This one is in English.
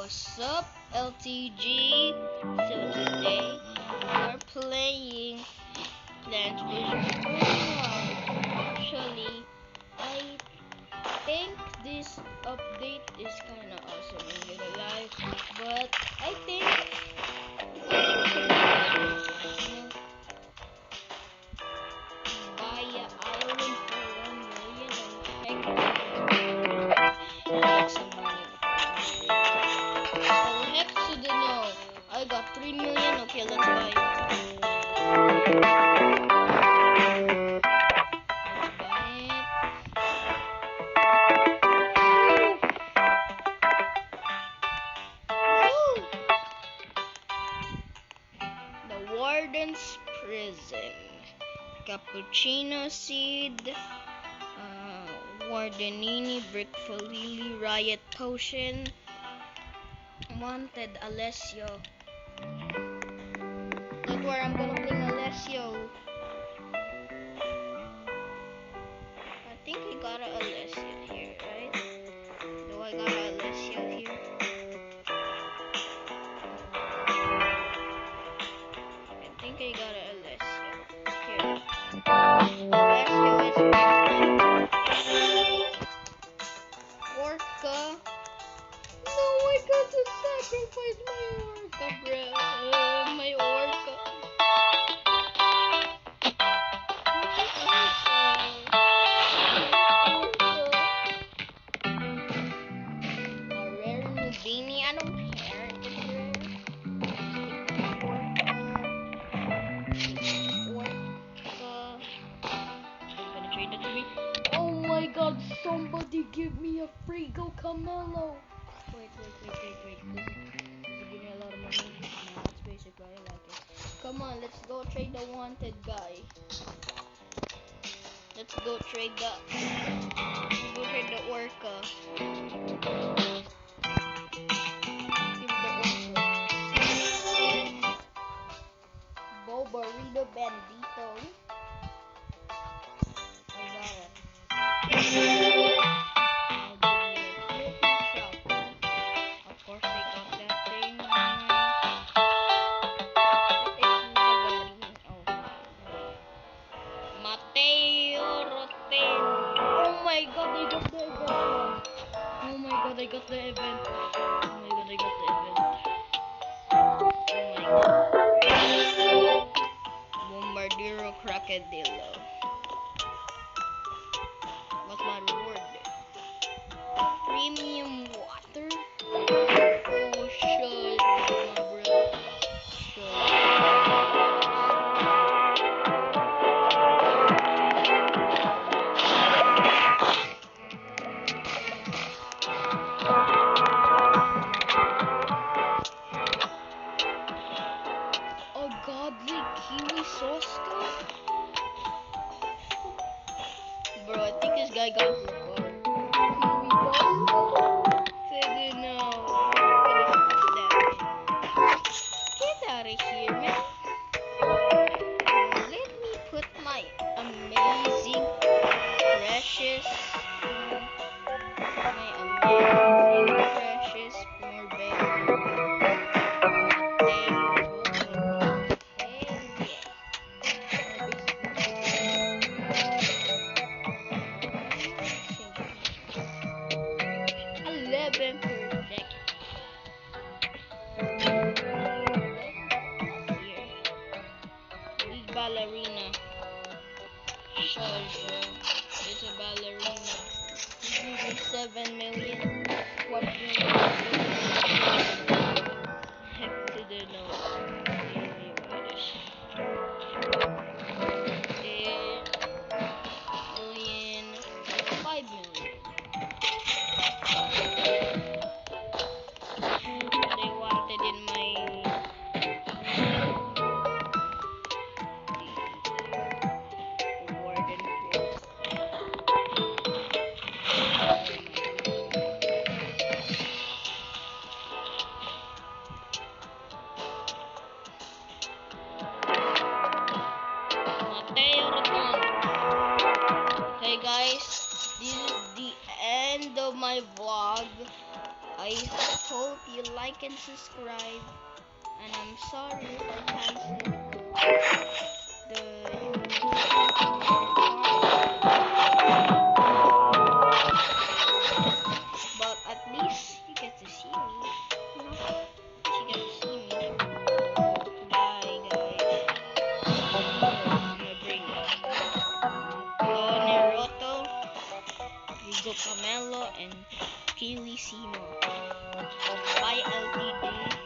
What's up, LTG? So today we're playing Plants vs. Zombies. Actually, I think this update is kinda awesome in real life, but I think buy a island for 1 million and make some money. Oh, heck to the no. I got 3 million. Okay, let's buy. Let's buy it. Woo! The Warden's Prison. Cappuccino Seed. Wardenini Brick Falili Riot Potion. Wanted Alessio. Don't worry, I'm gonna bring Alessio. I think I got a Alessio here, right? Do I got a Alessio here? I think I got a Alessio here. Alessio is Orca. No, I got to sacrifice my Orca, bro. My Orca. A rare Nubini. I don't care. It's rare. Orca. Gonna trade it to me. Oh my god, somebody give me a free Go Camelo. Wait. Does it give me a lot of money? No, it's basic, but I like it. Come on, let's go trade the wanted guy. Let's go trade the Orca. Give the Orca. Bobarito Bandito. I got it. Of course, I got that thing. Mateo Roten. Oh my god, I got I hope you like and subscribe. And I'm sorry if I canceled the but at least you get to see me. You know? You get to see me. Bye guys. My brain Naruto, Rigo Camelo, and Kiwi Simo. Bye LTD.